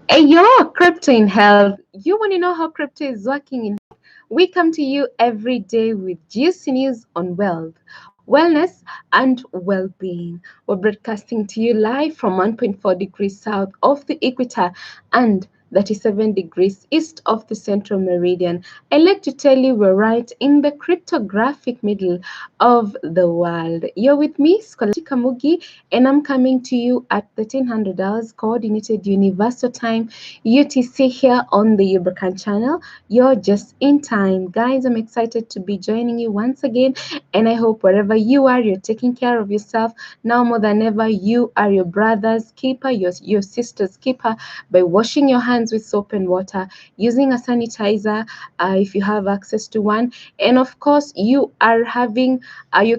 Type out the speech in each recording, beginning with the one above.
Hey, yo, crypto in health. You want to know how crypto is working in health? We come to you every day with juicy news on wealth, wellness, and well being. We're broadcasting to you live from 1.4 degrees south of the equator and 37 degrees east of the central meridian. I like to tell you we're right in the cryptographic middle of the world. You're with me, Scholastica Mugi, and I'm coming to you at 1300 hours coordinated universal time UTC here on the Yubrakan channel. You're just in time. Guys, I'm excited to be joining you once again, and I hope wherever you are, you're taking care of yourself. Now more than ever, you are your brother's keeper, your sister's keeper by washing your hands with soap and water, using a sanitizer if you have access to one, and of course, you're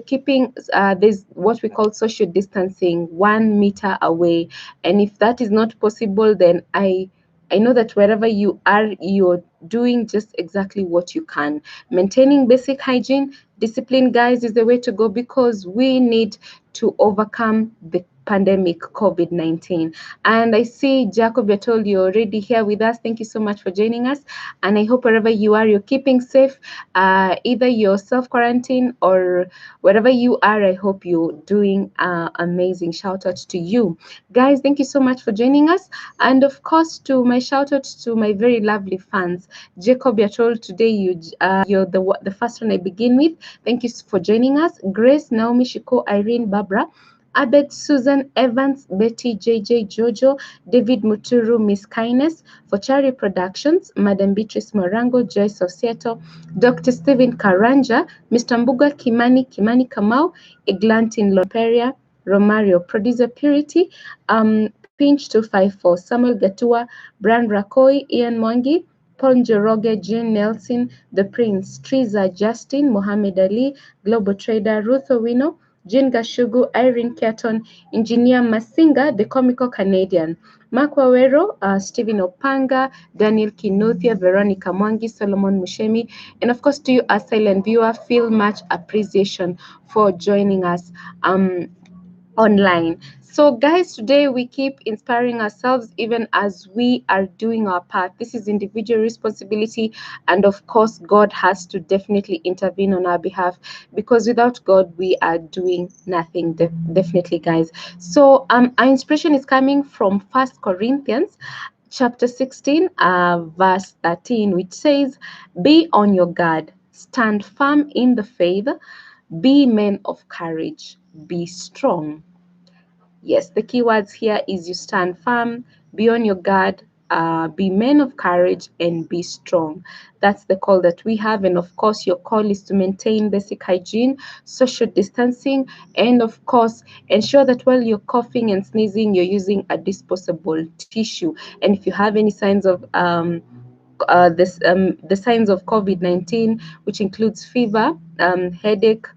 keeping there's what we call social distancing 1 meter away, and if that is not possible, then I know that wherever you are, you're doing just exactly what you can. Maintaining basic hygiene, discipline, guys, is the way to go because we need to overcome the pandemic COVID-19. And I see, Jacob, you're told you're already here with us. Thank you so much for joining us. And I hope wherever you are, you're keeping safe. Either you're self quarantine or wherever you are, I hope you're doing amazing. Shout out to you. Guys, thank you so much for joining us. And of course, to my shout out to my very lovely fans. Jacob, you're told today you're the first one I begin with. Thank you for joining us. Grace, Naomi, Shiko, Irene, Barbara. Abed, Susan, Evans, Betty, JJ, Jojo, David Muturu, Miss Kindness, Fochari Productions, Madam Beatrice Morango, Joyce of Seattle, Dr. Stephen Karanja, Mr. Mbuga Kimani, Kimani Kamau, Eglantin Loperia, Romario, Producer Purity, Pinch 254, Samuel Gatua, Bran Rakoi, Ian Mwangi, Paul Njoroge, Jane Nelson, The Prince, Triza Justin, Mohammed Ali, Global Trader, Ruth Owino, Jean Gashugu, Irene Keaton, Engineer Masinga, the comical Canadian, Mark Wawero, Stephen Opanga, Daniel Kinuthia, Veronica Mwangi, Solomon Mushemi, and of course to you, a silent viewer, feel much appreciation for joining us. Online. So, guys, today we keep inspiring ourselves even as we are doing our part. This is individual responsibility, and of course, God has to definitely intervene on our behalf because without God, we are doing nothing. Definitely, guys. So, our inspiration is coming from First Corinthians chapter 16, verse 13, which says, "Be on your guard, stand firm in the faith, be men of courage, be strong." Yes, the keywords here is you stand firm, be on your guard, be men of courage, and be strong. That's the call that we have. And of course, your call is to maintain basic hygiene, social distancing, and of course, ensure that while you're coughing and sneezing, you're using a disposable tissue. And if you have any signs of the signs of COVID-19, which includes fever, headache,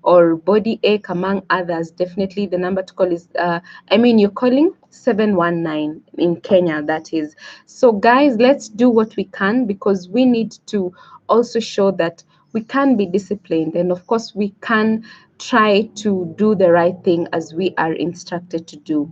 or body ache, among others, definitely the number to call is, you're calling 719 in Kenya, that is. So, guys, let's do what we can because we need to also show that we can be disciplined and, of course, we can try to do the right thing as we are instructed to do.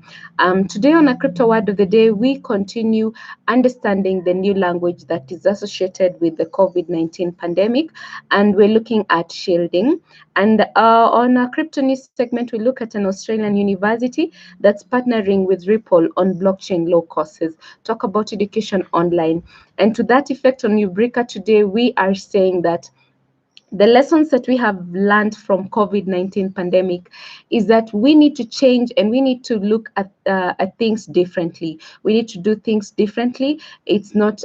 Today on a crypto word of the day, we continue understanding the new language that is associated with the COVID-19 pandemic, and we're looking at shielding. And on our crypto news segment, we look at an Australian university that's partnering with Ripple on blockchain law courses. Talk about education online. And to that effect, on Ubrika today, we are saying that the lessons that we have learned from COVID-19 pandemic is that we need to change and we need to look at things differently. We need to do things differently. It's not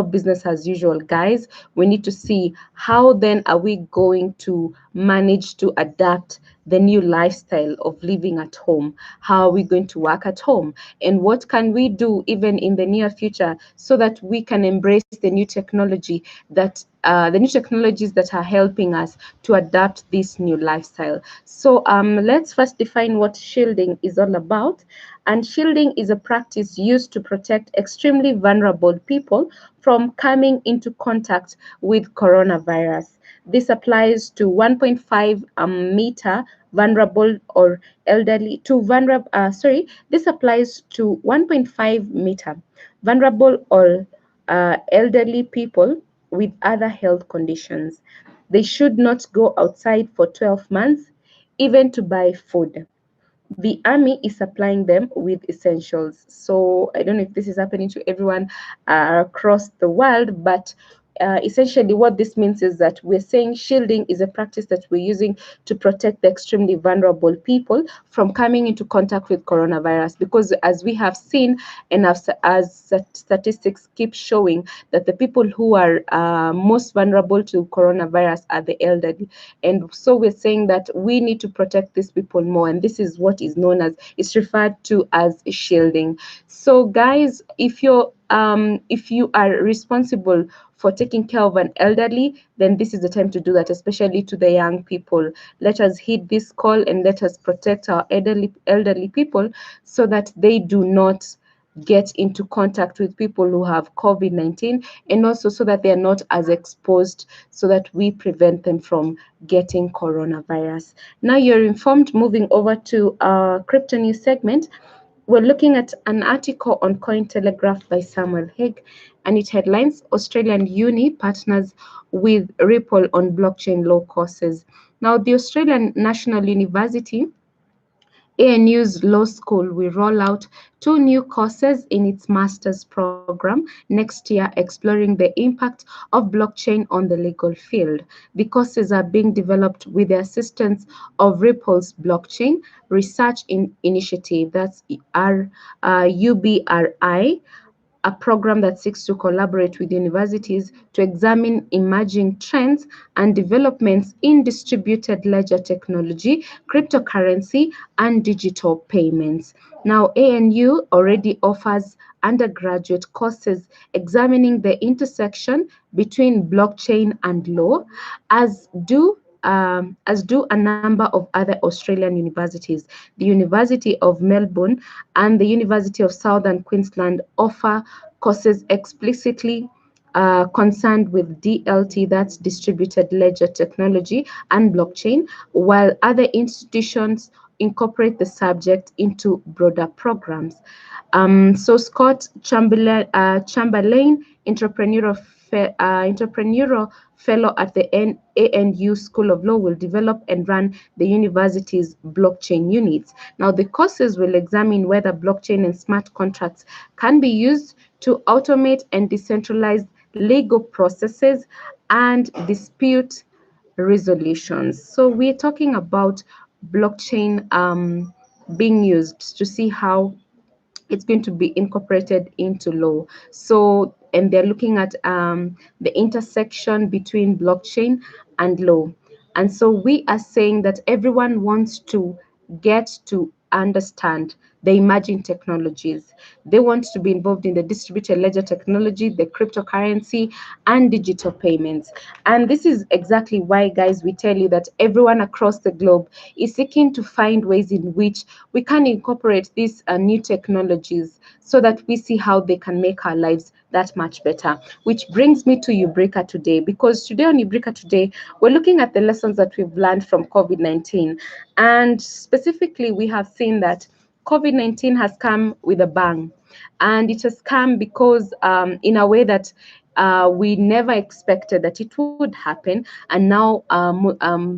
business as usual, guys. We need to see how then are we going to manage to adapt the new lifestyle of living at home. How are we going to work at home? And what can we do even in the near future so that we can embrace the new technologies that are helping us to adapt this new lifestyle. So let's first define what shielding is all about. And shielding is a practice used to protect extremely vulnerable people from coming into contact with coronavirus. This applies to 1.5 meter vulnerable or elderly to vulnerable this applies to 1.5 meter vulnerable or elderly people with other health conditions. They should not go outside for 12 months, even to buy food. The army is supplying them with essentials. So I don't know if this is happening to everyone across the world, but essentially what this means is that we're saying shielding is a practice that we're using to protect the extremely vulnerable people from coming into contact with coronavirus, because as we have seen and as statistics keep showing, that the people who are most vulnerable to coronavirus are the elderly. And so we're saying that we need to protect these people more, and this is what is known as, it's referred to as shielding. So guys, if you are responsible for taking care of an elderly, then this is the time to do that, especially to the young people. Let us heed this call and let us protect our elderly people so that they do not get into contact with people who have COVID-19, and also so that they are not as exposed, so that we prevent them from getting coronavirus. Now you're informed. Moving over to our crypto news segment, we're looking at an article on Cointelegraph by Samuel Hague, and it headlines Australian Uni partners with Ripple on blockchain law courses. Now, the Australian National University ANU's law school will roll out two new courses in its master's program next year, exploring the impact of blockchain on the legal field. The courses are being developed with the assistance of Ripple's blockchain research initiative, that's UBRI, a program that seeks to collaborate with universities to examine emerging trends and developments in distributed ledger technology, cryptocurrency, and digital payments. Now, ANU already offers undergraduate courses examining the intersection between blockchain and law, as do a number of other Australian universities. The University of Melbourne and the University of Southern Queensland offer courses explicitly concerned with DLT, that's distributed ledger technology, and blockchain, while other institutions incorporate the subject into broader programs. So Scott Chamberlain, entrepreneurial fellow at the ANU School of Law, will develop and run the university's blockchain units. Now, the courses will examine whether blockchain and smart contracts can be used to automate and decentralize legal processes and dispute resolutions. So we're talking about blockchain being used to see how it's going to be incorporated into law. So, and they're looking at the intersection between blockchain and law. And so we are saying that everyone wants to get to understand the emerging technologies. They want to be involved in the distributed ledger technology, the cryptocurrency, and digital payments. And this is exactly why, guys, we tell you that everyone across the globe is seeking to find ways in which we can incorporate these new technologies so that we see how they can make our lives that much better. Which brings me to Eureka today, because today on Eureka today, we're looking at the lessons that we've learned from COVID-19. And specifically, we have seen that COVID-19 has come with a bang, and it has come because in a way that we never expected that it would happen. And now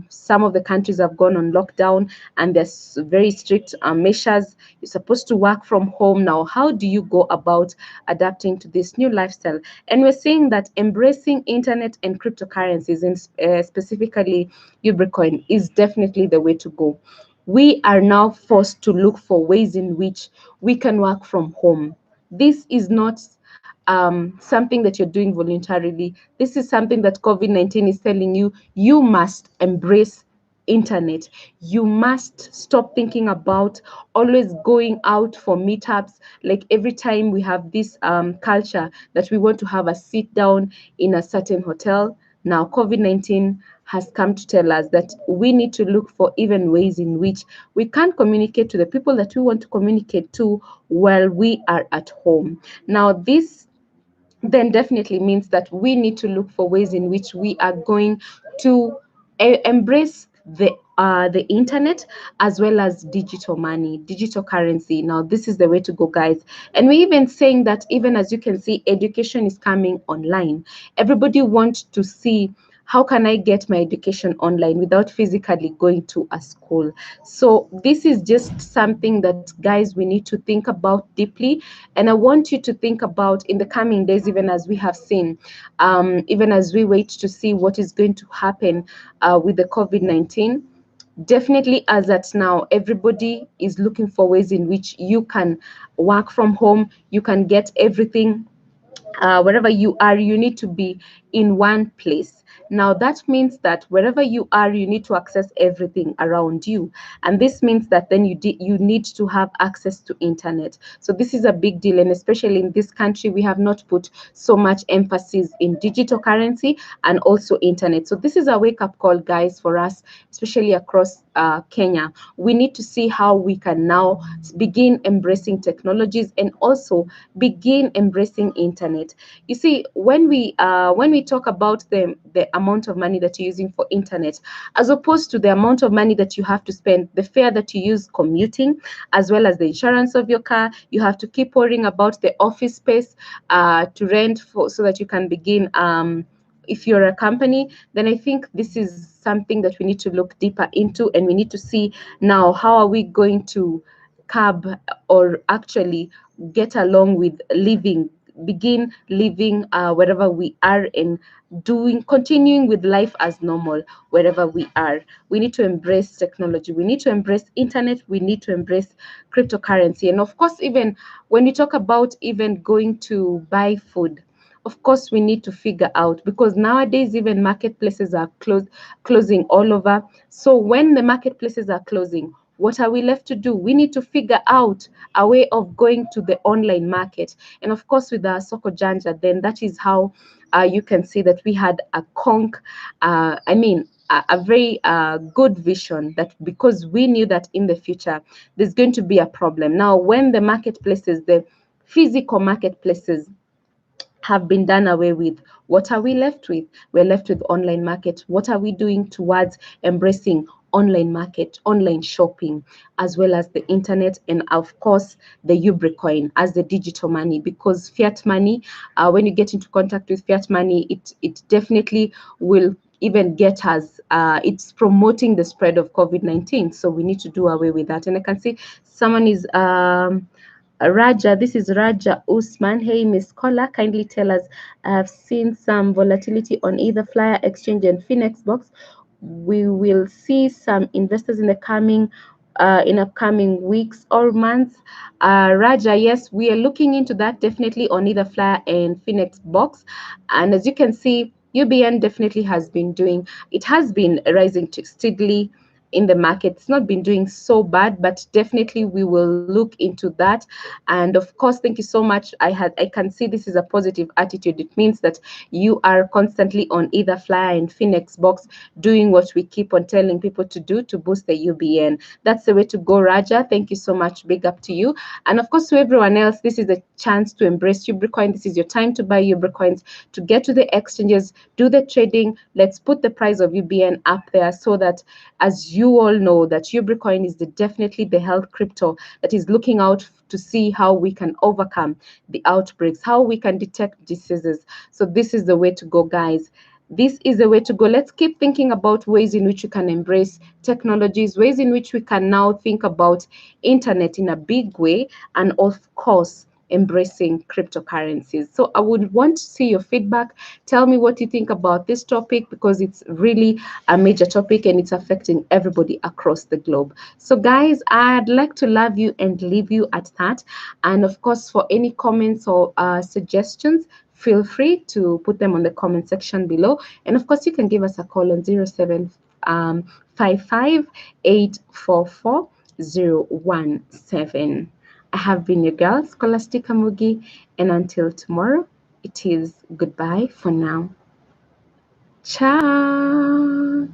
some of the countries have gone on lockdown, and there's very strict measures. You're supposed to work from home now. How do you go about adapting to this new lifestyle? And we're seeing that embracing internet and cryptocurrencies, and specifically Bitcoin, is definitely the way to go. We are now forced to look for ways in which we can work from home. This is not something that you're doing voluntarily. This is something that COVID-19 is telling you. You must embrace internet. You must stop thinking about always going out for meetups. Like every time we have this culture that we want to have a sit down in a certain hotel. Now, COVID-19 has come to tell us that we need to look for even ways in which we can communicate to the people that we want to communicate to while we are at home. Now, this then definitely means that we need to look for ways in which we are going to embrace the the internet as well as digital money, digital currency. Now, this is the way to go, guys. And we're even saying that, even as you can see, education is coming online. Everybody wants to see, how can I get my education online without physically going to a school? So this is just something that, guys, we need to think about deeply. And I want you to think about in the coming days, even as we have seen, even as we wait to see what is going to happen with the COVID-19. Definitely, as at now, everybody is looking for ways in which you can work from home, you can get everything. Wherever you are, you need to be in one place. Now, that means that wherever you are, you need to access everything around you. And this means that then you need to have access to internet. So this is a big deal. And especially in this country, we have not put so much emphasis in digital currency and also internet. So this is a wake-up call, guys, for us, especially across Kenya. We need to see how we can now begin embracing technologies and also begin embracing internet. You see, when we talk about the amount of money that you're using for internet, as opposed to the amount of money that you have to spend, the fare that you use commuting, as well as the insurance of your car, you have to keep worrying about the office space to rent for, so that you can begin. If you're a company, then I think this is something that we need to look deeper into, and we need to see now, how are we going to curb or actually get along with living, begin living wherever we are, and continuing with life as normal wherever we are. We need to embrace technology, we need to embrace internet, we need to embrace cryptocurrency. And of course, even when you talk about even going to buy food, of course we need to figure out, because nowadays even marketplaces are closing all over. So when the marketplaces are closing, what are we left to do? We need to figure out a way of going to the online market. And of course, with our Soko Janja, then that is how you can see that we had a a very good vision, that because we knew that in the future there's going to be a problem. Now, when the marketplaces, the physical marketplaces have been done away with, what are we left with? We're left with online market. What are we doing towards embracing online market, online shopping, as well as the internet, and of course the Ubricoin as the digital money? Because fiat money, when you get into contact with fiat money, it definitely will even get us, it's promoting the spread of COVID-19. So we need to do away with that. And I can see someone is Raja, this is Raja Usman. Hey, Miss Scholar, kindly tell us. I have seen some volatility on either Flyer Exchange and Finex Box. We will see some investors in the coming in upcoming weeks or months. Raja, yes, we are looking into that definitely on either Flyer and Finex Box. And as you can see, UBN definitely has been doing, it has been rising steadily in the market. It's not been doing so bad, but definitely we will look into that. And of course, thank you so much. I can see this is a positive attitude. It means that you are constantly on either Flyer and Finex Box doing what we keep on telling people to do to boost the UBN. That's the way to go, Raja. Thank you so much. Big up to you. And of course, to everyone else, this is a chance to embrace Ubricoin. This is your time to buy Ubricoins, to get to the exchanges, do the trading. Let's put the price of UBN up there, so that, as you all know, that Ubricoin is definitely the health crypto that is looking out to see how we can overcome the outbreaks, how we can detect diseases. So this is the way to go, guys. This is the way to go. Let's keep thinking about ways in which we can embrace technologies, ways in which we can now think about internet in a big way, and of course, embracing cryptocurrencies. So I would want to see your feedback. Tell me what you think about this topic, because it's really a major topic and it's affecting everybody across the globe. So guys, I'd like to love you and leave you at that. And of course, for any comments or suggestions, feel free to put them on the comment section below. And of course, you can give us a call on 0755 844 017. I have been your girl, Scholastica Mugi, and until tomorrow, it is goodbye for now. Ciao.